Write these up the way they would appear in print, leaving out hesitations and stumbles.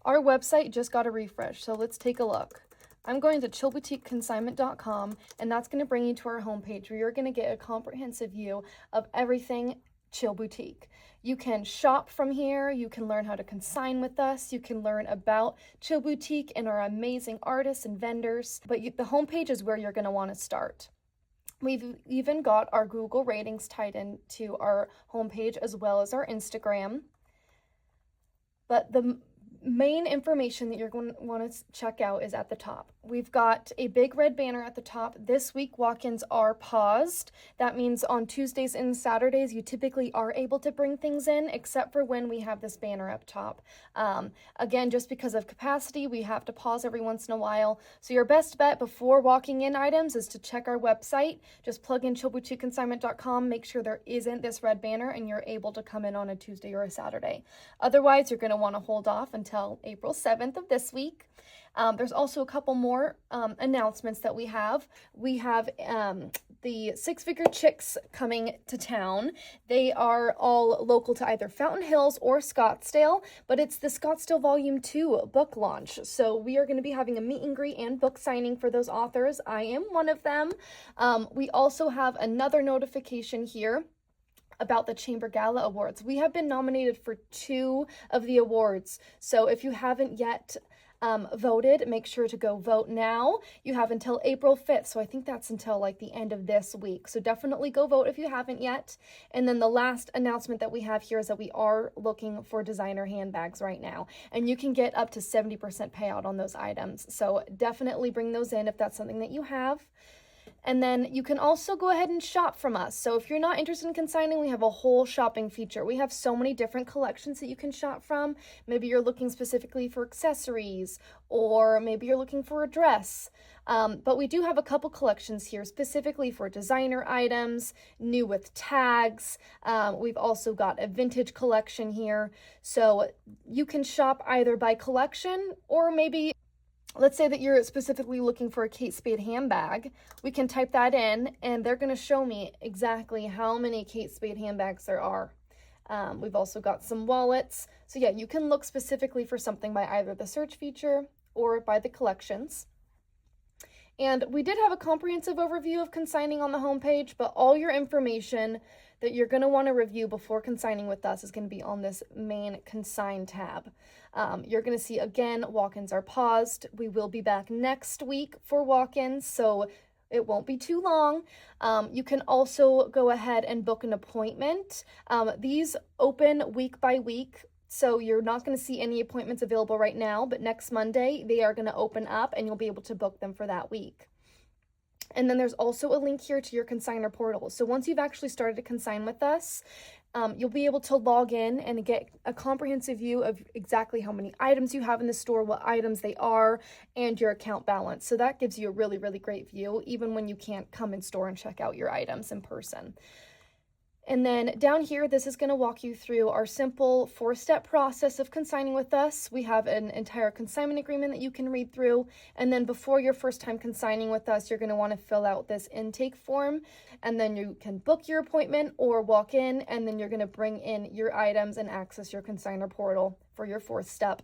Our website just got a refresh, so let's take a look. I'm going to chillboutiqueconsignment.com, and that's going to bring you to our homepage where you're going to get a comprehensive view of everything Chill Boutique. You can shop from here, you can learn how to consign with us, you can learn about Chill Boutique and our amazing artists and vendors, but the homepage is where you're going to want to start. We've even got our Google ratings tied into our homepage as well as our Instagram. But the main information that you're going to want to check out is at the top. We've got a big red banner at the top. This week walk-ins are paused. That means on Tuesdays and Saturdays you typically are able to bring things in, except for when we have this banner up top. Again, just because of capacity, we have to pause every once in a while. So your best bet before walking in items is to check our website. Just plug in chillboutiqueconsignment.com, make sure there isn't this red banner, and you're able to come in on a Tuesday or a Saturday. Otherwise, you're going to want to hold off until April 7th of this week. There's also a couple more announcements that we have. We have the Six Figure Chicks coming to town. They are all local to either Fountain Hills or Scottsdale, but it's the Scottsdale Volume 2 book launch. So we are going to be having a meet and greet and book signing for those authors. I am one of them. We also have another notification here about the Chamber Gala Awards. We have been nominated for 2 of the awards. So if you haven't yet voted, make sure to go vote now. You have until April 5th, so I think that's until like the end of this week. So definitely go vote if you haven't yet. And then the last announcement that we have here is that we are looking for designer handbags right now, and you can get up to 70% payout on those items. So definitely bring those in if that's something that you have. And then you can also go ahead and shop from us. So if you're not interested in consigning, we have a whole shopping feature. We have so many different collections that you can shop from. Maybe you're looking specifically for accessories, or maybe you're looking for a dress. But we do have a couple collections here specifically for designer items, new with tags. We've also got a vintage collection here. So you can shop either by collection, or maybe let's say that you're specifically looking for a Kate Spade handbag. We can type that in, and they're going to show me exactly how many Kate Spade handbags there are. We've also got some wallets. So yeah, you can look specifically for something by either the search feature or by the collections. And we did have a comprehensive overview of consigning on the homepage, but all your information that you're going to want to review before consigning with us is going to be on this main consign tab. You're going to see, again, walk-ins are paused. We will be back next week for walk-ins, so it won't be too long. You can also go ahead and book an appointment. These open week by week, so you're not going to see any appointments available right now, but next Monday they are going to open up and you'll be able to book them for that week. And then there's also a link here to your consigner portal. So once you've actually started to consign with us, you'll be able to log in and get a comprehensive view of exactly how many items you have in the store, what items they are, and your account balance. So that gives you a really, really great view, even when you can't come in store and check out your items in person. And then down here, this is going to walk you through our simple 4-step process of consigning with us. We have an entire consignment agreement that you can read through. And then before your first time consigning with us, you're going to want to fill out this intake form. And then you can book your appointment or walk in, and then you're going to bring in your items and access your consigner portal for your 4th step.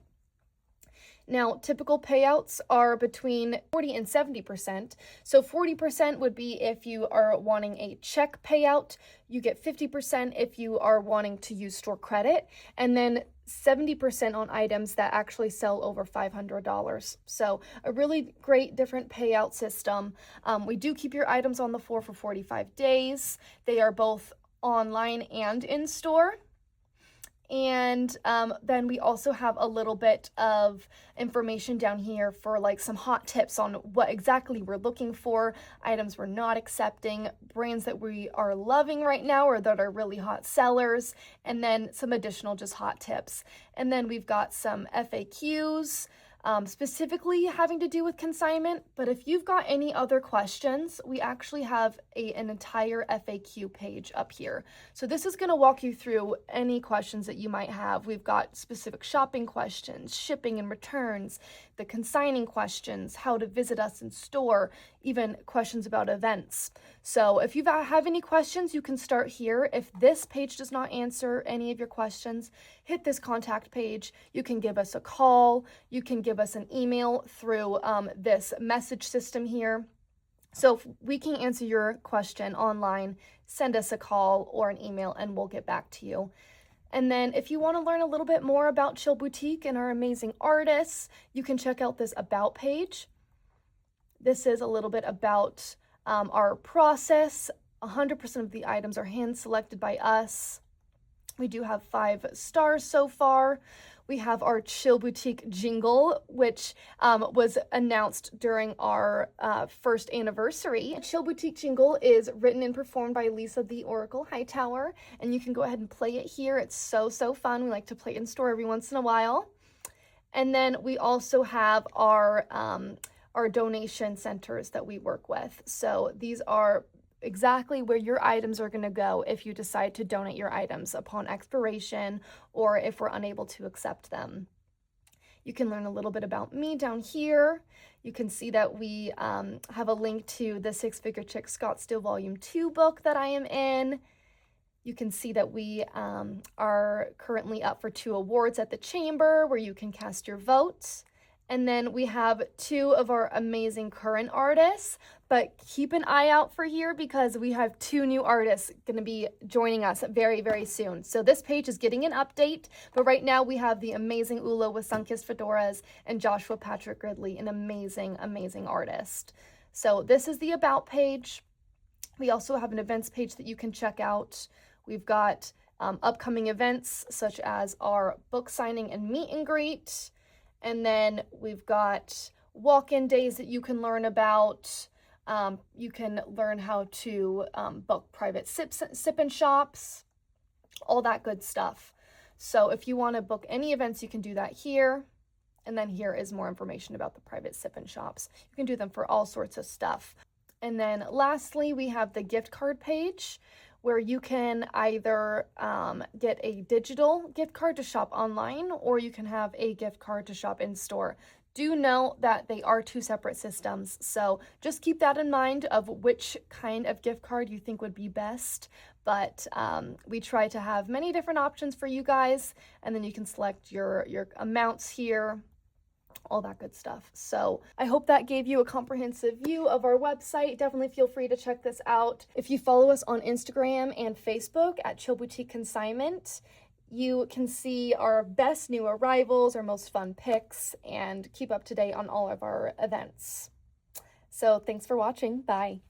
Now, typical payouts are between 40 and 70%. So 40% would be if you are wanting a check payout. You get 50% if you are wanting to use store credit, and then 70% on items that actually sell over $500. So a really great different payout system. We do keep your items on the floor for 45 days. They are both online and in store. And then we also have a little bit of information down here for like some hot tips on what exactly we're looking for, items we're not accepting, brands that we are loving right now or that are really hot sellers, and then some additional just hot tips. And then we've got some FAQs, specifically having to do with consignment. But if you've got any other questions, we actually have an entire FAQ page up here. So this is going to walk you through any questions that you might have. We've got specific shopping questions, shipping and returns, the consigning questions, how to visit us in store, even questions about events. So if you have any questions, you can start here. If this page does not answer any of your questions, hit this contact page. You can give us a call. You can give us an email through this message system here. So if we can answer your question online, send us a call or an email and we'll get back to you. And then if you want to learn a little bit more about Chill Boutique and our amazing artists, you can check out this About page. This is a little bit about our process. 100% of the items are hand selected by us. We do have 5 stars so far. We have our Chill Boutique jingle, which was announced during our first anniversary. Chill Boutique jingle is written and performed by Lisa the Oracle Hightower, and you can go ahead and play it here. It's so fun. We like to play it in store every once in a while. And then we also have our donation centers that we work with. So these are exactly where your items are going to go if you decide to donate your items upon expiration or if we're unable to accept them. You can learn a little bit about me down here. You can see that we have a link to the Six Figure Chick Scottsdale Volume 2 book that I am in. You can see that we are currently up for 2 awards at the Chamber where you can cast your vote. And then we have 2 of our amazing current artists, but keep an eye out for here because we have 2 new artists going to be joining us very soon. So this page is getting an update, but right now we have the amazing Ula with Sunkissed Fedoras and Joshua Patrick Ridley, an amazing artist. So this is the About page. We also have an events page that you can check out. We've got upcoming events such as our book signing and meet and greet. And then we've got walk-in days that you can learn about. You can learn how to book private sip-and shops, all that good stuff. So if you want to book any events, you can do that here. And then here is more information about the private sip-and shops. You can do them for all sorts of stuff. And then lastly, we have the gift card page where you can either get a digital gift card to shop online or you can have a gift card to shop in store. Do know that they are 2 separate systems, so just keep that in mind of which kind of gift card you think would be best. But we try to have many different options for you guys, and then you can select your amounts here, all that good stuff. So I hope that gave you a comprehensive view of our website. Definitely feel free to check this out. If you follow us on Instagram and Facebook at Chill Boutique Consignment, you can see our best new arrivals, our most fun picks, and keep up to date on all of our events. So thanks for watching. Bye.